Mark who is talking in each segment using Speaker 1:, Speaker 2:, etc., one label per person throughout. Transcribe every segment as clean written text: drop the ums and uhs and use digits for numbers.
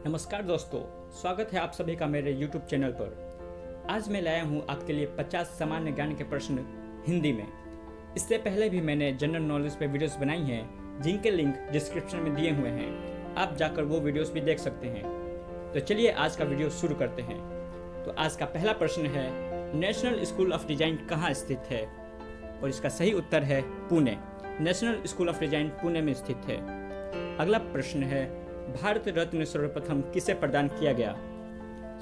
Speaker 1: नमस्कार दोस्तों, स्वागत है आप सभी का मेरे YouTube चैनल पर। आज मैं लाया हूँ आपके लिए 50 सामान्य ज्ञान के प्रश्न हिंदी में। इससे पहले भी मैंने जनरल नॉलेज पे वीडियोस बनाई हैं, जिनके लिंक डिस्क्रिप्शन में दिए हुए हैं। आप जाकर वो वीडियोस भी देख सकते हैं। तो चलिए आज का वीडियो शुरू करते हैं। तो आज का पहला प्रश्न है, नेशनल स्कूल ऑफ डिजाइन कहाँ स्थित है? और इसका सही उत्तर है Pune. National school of design Pune में स्थित है। अगला प्रश्न है, भारत रत्न सर्वप्रथम किसे प्रदान किया गया?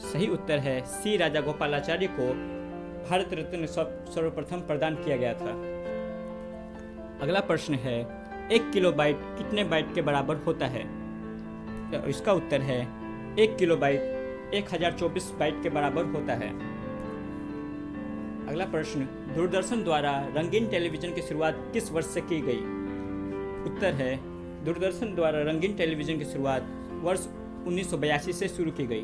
Speaker 1: सही उत्तर है सी राजागोपालाचारी को भारत रत्न सर्वप्रथम प्रदान किया गया था। अगला प्रश्न है, 1 किलोबाइट कितने बाइट के बराबर होता है? तो इसका उत्तर है 1 किलोबाइट 1024 बाइट के बराबर होता है। अगला प्रश्न, दूरदर्शन द्वारा रंगीन टेलीविजन की शुरुआत किस वर्ष से की गई? उत्तर है दूरदर्शन द्वारा रंगीन टेलीविजन की शुरुआत वर्ष 1982 से शुरू की गई।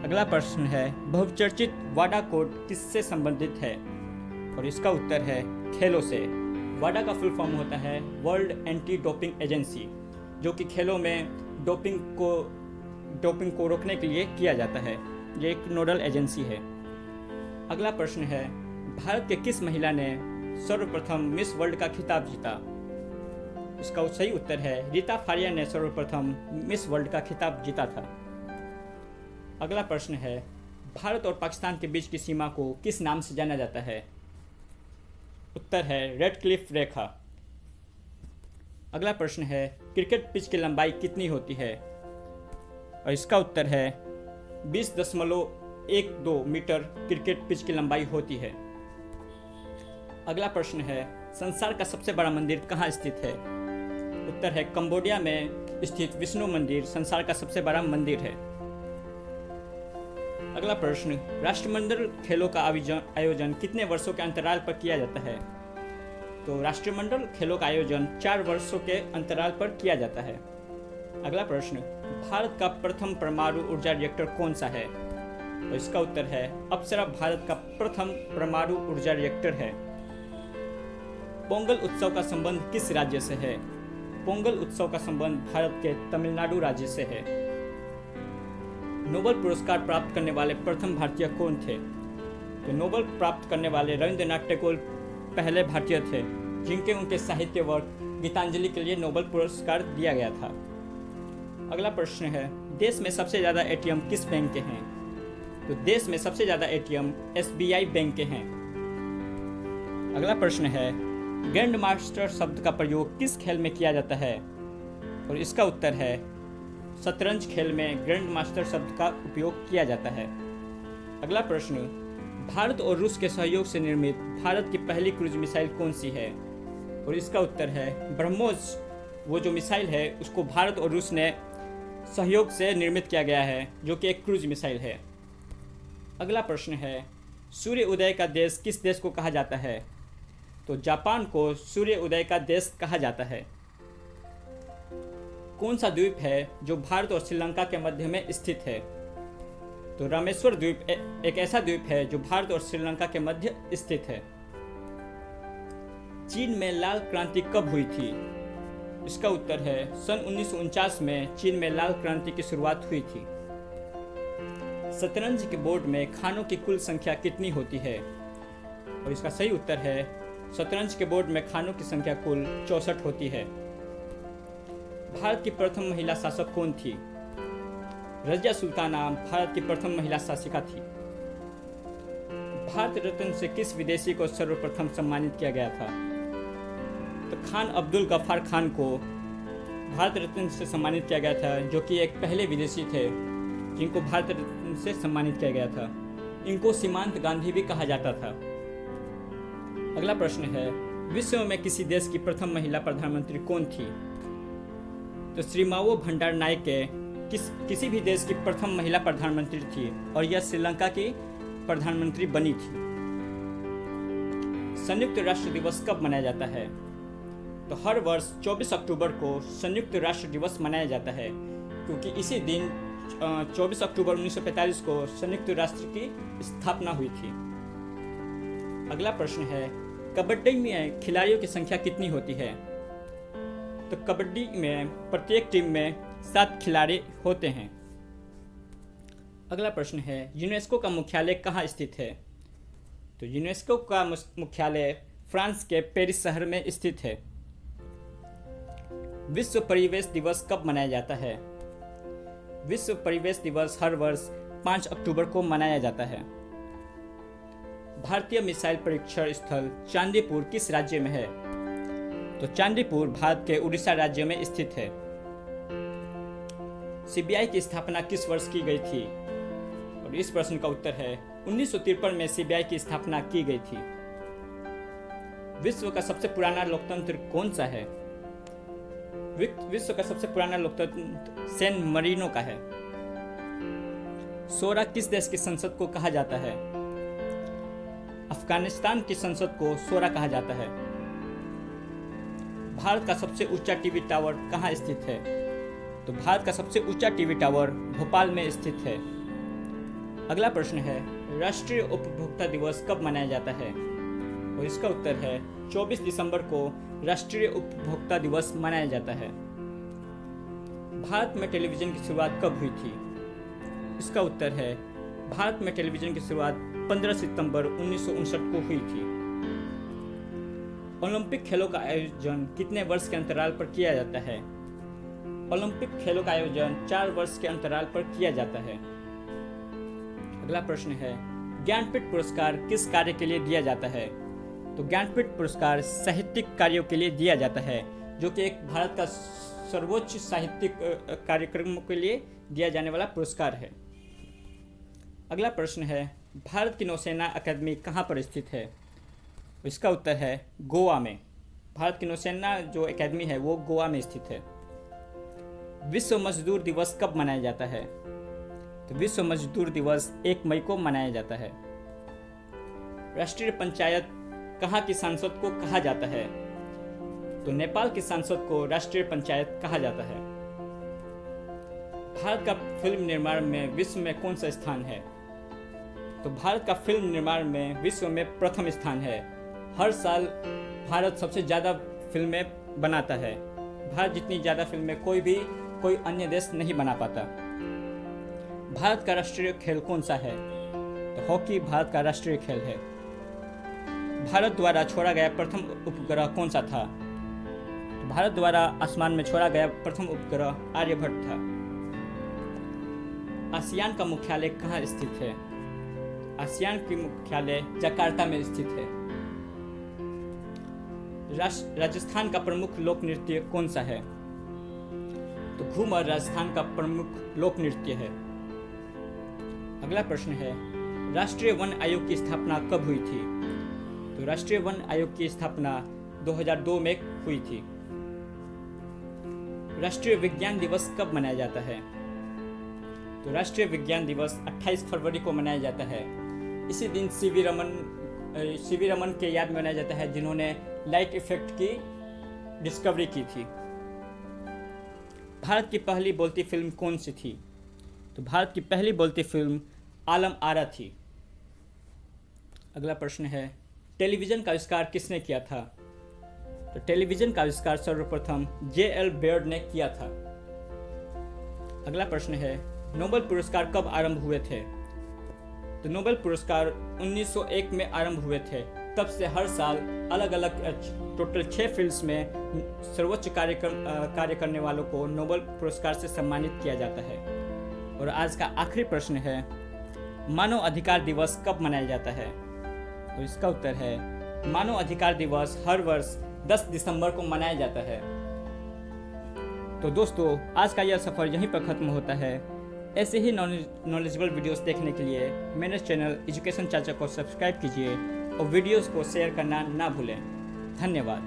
Speaker 1: अगला प्रश्न है, बहुचर्चित वाडा कोड किससे संबंधित है? और इसका उत्तर है खेलों से। वाडा का फुल फॉर्म होता है वर्ल्ड एंटी डोपिंग एजेंसी, जो कि खेलों में डोपिंग को रोकने के लिए किया जाता है। ये एक नोडल एजेंसी है। अगला प्रश्न है, भारत के किस महिला ने सर्वप्रथम मिस वर्ल्ड का खिताब जीता? इसका सही उत्तर है रीता फारिया ने सर्वप्रथम मिस वर्ल्ड का खिताब जीता था। अगला प्रश्न है, भारत और पाकिस्तान के बीच की सीमा को किस नाम से जाना जाता है? उत्तर है रेड क्लिफ रेखा। अगला प्रश्न है, क्रिकेट पिच की लंबाई कितनी होती है? और इसका उत्तर है 20.12 मीटर क्रिकेट पिच की लंबाई होती है। अगला प्रश्न है, संसार का सबसे बड़ा मंदिर कहाँ स्थित है? उत्तर है कंबोडिया में स्थित विष्णु मंदिर संसार का सबसे बड़ा मंदिर है। अगला प्रश्न, राष्ट्रमंडल खेलों का आयोजन कितने वर्षों के अंतराल पर किया जाता है? तो राष्ट्रमंडल खेलों का आयोजन 4 वर्षों के अंतराल पर किया जाता है। अगला प्रश्न, भारत का प्रथम परमाणु ऊर्जा रिएक्टर कौन सा है? तो इसका उत्तर है अप्सरा भारत का प्रथम परमाणु ऊर्जा रिएक्टर है। पोंगल उत्सव का संबंध किस राज्य से है? पोंगल उत्सव का संबंध भारत के तमिलनाडु राज्य से है। नोबेल पुरस्कार प्राप्त करने वाले प्रथम भारतीय कौन थे? तो नोबेल प्राप्त करने वाले रविंद्रनाथ टैगोर पहले भारतीय थे, जिनके उनके साहित्य वर्क गीतांजलि के लिए नोबेल पुरस्कार दिया गया था। अगला प्रश्न है, देश में सबसे ज़्यादा एटीएम किस बैंक के हैं? तो देश में सबसे ज़्यादा एटीएम एसबीआई बैंक के हैं। अगला प्रश्न है, ग्रैंड मास्टर शब्द का प्रयोग किस खेल में किया जाता है? और इसका उत्तर है शतरंज खेल में ग्रैंड मास्टर शब्द का उपयोग किया जाता है। अगला प्रश्न, भारत और रूस के सहयोग से निर्मित भारत की पहली क्रूज मिसाइल कौन सी है? और इसका उत्तर है ब्रह्मोस। वो जो मिसाइल है उसको भारत और रूस ने सहयोग से निर्मित किया गया है, जो कि एक क्रूज मिसाइल है। अगला प्रश्न है, सूर्य उदय का देश किस देश को कहा जाता है? तो जापान को सूर्य उदय का देश कहा जाता है। कौन सा द्वीप है जो भारत और श्रीलंका के मध्य में स्थित है? तो रामेश्वर द्वीप एक ऐसा द्वीप है जो भारत और श्रीलंका के मध्य स्थित है। चीन में लाल क्रांति कब हुई थी? इसका उत्तर है सन 1949 में चीन में लाल क्रांति की शुरुआत हुई थी। शतरंज के बोर्ड में खानों की कुल संख्या कितनी होती है? और इसका सही उत्तर है शतरंज के बोर्ड में खानों की संख्या कुल 64 होती है। भारत की प्रथम महिला शासक कौन थी? रजिया सुल्ताना भारत की प्रथम महिला शासिका थी। भारत रत्न से किस विदेशी को सर्वप्रथम सम्मानित किया गया था? तो खान अब्दुल गफ्फार खान को भारत रत्न से सम्मानित किया गया था, जो कि एक पहले विदेशी थे जिनको भारत रत्न से सम्मानित किया गया था। इनको सीमांत गांधी भी कहा जाता था। अगला प्रश्न है, विश्व में किसी देश की प्रथम महिला प्रधानमंत्री कौन थी? तो श्रीमावो भंडार नायके किसी भी देश की प्रथम महिला प्रधानमंत्री थी और यह श्रीलंका की प्रधानमंत्री बनी थी। संयुक्त राष्ट्र दिवस कब मनाया जाता है? तो हर वर्ष 24 अक्टूबर को संयुक्त राष्ट्र दिवस मनाया जाता है, क्योंकि इसी दिन 24 अक्टूबर 1945 को संयुक्त राष्ट्र की स्थापना हुई थी। अगला प्रश्न है, कबड्डी में खिलाड़ियों की संख्या कितनी होती है? तो कबड्डी में प्रत्येक टीम में 7 खिलाड़ी होते हैं। अगला प्रश्न है, यूनेस्को का मुख्यालय कहाँ स्थित है? तो यूनेस्को का मुख्यालय फ्रांस के पेरिस शहर में स्थित है। विश्व परिवेश दिवस कब मनाया जाता है? विश्व परिवेश दिवस हर वर्ष 5 अक्टूबर को मनाया जाता है। भारतीय मिसाइल परीक्षण स्थल चांदीपुर किस राज्य में है? तो चांदीपुर भारत के उड़ीसा राज्य में स्थित है। सीबीआई की स्थापना किस वर्ष की गई थी? और इस प्रश्न का उत्तर है 1953 में सीबीआई की स्थापना की गई थी। विश्व का सबसे पुराना लोकतंत्र कौन सा है? विश्व का सबसे पुराना लोकतंत्र सैन मरीनो का है। शोरा किस देश की संसद को कहा जाता है? अफगानिस्तान की संसद को शोरा कहा जाता है। भारत का सबसे ऊंचा टीवी टावर कहाँ स्थित है? तो भारत का सबसे ऊंचा टीवी टावर भोपाल में स्थित है। अगला प्रश्न है, राष्ट्रीय उपभोक्ता दिवस कब मनाया जाता है? और इसका उत्तर है 24 दिसंबर को राष्ट्रीय उपभोक्ता दिवस मनाया जाता है। भारत में टेलीविजन की शुरुआत कब हुई थी? इसका उत्तर है भारत में टेलीविजन की शुरुआत 15 सितंबर 1959 को हुई थी। ओलंपिक खेलों का आयोजन कितने वर्ष के अंतराल पर किया जाता है? ओलंपिक खेलों का आयोजन 4 वर्ष के अंतराल पर किया जाता है। अगला प्रश्न है, ज्ञानपीठ पुरस्कार किस कार्य के लिए दिया जाता है? तो ज्ञानपीठ पुरस्कार साहित्यिक कार्यों के लिए दिया जाता है, जो कि एक भारत का सर्वोच्च साहित्यिक कार्यक्रमों के लिए दिया जाने वाला पुरस्कार है। अगला प्रश्न है, भारत की नौसेना अकादमी कहाँ पर स्थित है? इसका उत्तर है गोवा में। भारत की नौसेना जो अकादमी है वो गोवा में स्थित है। विश्व मजदूर दिवस कब मनाया जाता है? तो विश्व मजदूर दिवस 1 मई को मनाया जाता है। राष्ट्रीय पंचायत कहाँ की सांसद को कहा जाता है? तो नेपाल की सांसद को राष्ट्रीय पंचायत कहा जाता है। भारत का फिल्म निर्माण में विश्व में कौन सा स्थान है? तो भारत का फिल्म निर्माण में विश्व में प्रथम स्थान है। हर साल भारत सबसे ज़्यादा फिल्में बनाता है। भारत जितनी ज़्यादा फिल्में कोई अन्य देश नहीं बना पाता। भारत का राष्ट्रीय खेल कौन सा है? तो हॉकी भारत का राष्ट्रीय खेल है। भारत द्वारा छोड़ा गया प्रथम उपग्रह कौन सा था? तो भारत द्वारा आसमान में छोड़ा गया प्रथम उपग्रह आर्यभट्ट था। आसियान का मुख्यालय कहाँ स्थित है? आसियान की मुख्यालय जकार्ता में स्थित है। राजस्थान का प्रमुख लोक नृत्य कौन सा है? तो घूमर राजस्थान का प्रमुख लोक नृत्य है। अगला प्रश्न है, राष्ट्रीय वन आयोग की स्थापना कब हुई थी? तो राष्ट्रीय वन आयोग की स्थापना 2002 में हुई थी। राष्ट्रीय विज्ञान दिवस कब मनाया जाता है? तो राष्ट्रीय विज्ञान दिवस 28 फरवरी को मनाया जाता है। इसी दिन सीवी रमन के याद में मनाया जाता है, जिन्होंने लाइट इफेक्ट की डिस्कवरी की थी। भारत की पहली बोलती फिल्म कौन सी थी? तो भारत की पहली बोलती फिल्म आलम आरा थी। अगला प्रश्न है, टेलीविज़न का आविष्कार किसने किया था? तो टेलीविज़न का आविष्कार सर्वप्रथम J.L. बेयर्ड ने किया था। अगला प्रश्न है, नोबेल पुरस्कार कब आरंभ हुए थे? तो नोबेल पुरस्कार 1901 में आरंभ हुए थे। तब से हर साल अलग अलग टोटल 6 फील्ड्स में सर्वोच्च कार्य करने वालों को नोबेल पुरस्कार से सम्मानित किया जाता है। और आज का आखिरी प्रश्न है, मानव अधिकार दिवस कब मनाया जाता है? तो इसका उत्तर है मानव अधिकार दिवस हर वर्ष 10 दिसंबर को मनाया जाता है। तो दोस्तों, आज का यह सफ़र यहीं पर ख़त्म होता है। ऐसे ही नॉलेजेबल वीडियोस देखने के लिए मेरे चैनल एजुकेशन चाचा को सब्सक्राइब कीजिए और वीडियोस को शेयर करना ना भूलें। धन्यवाद।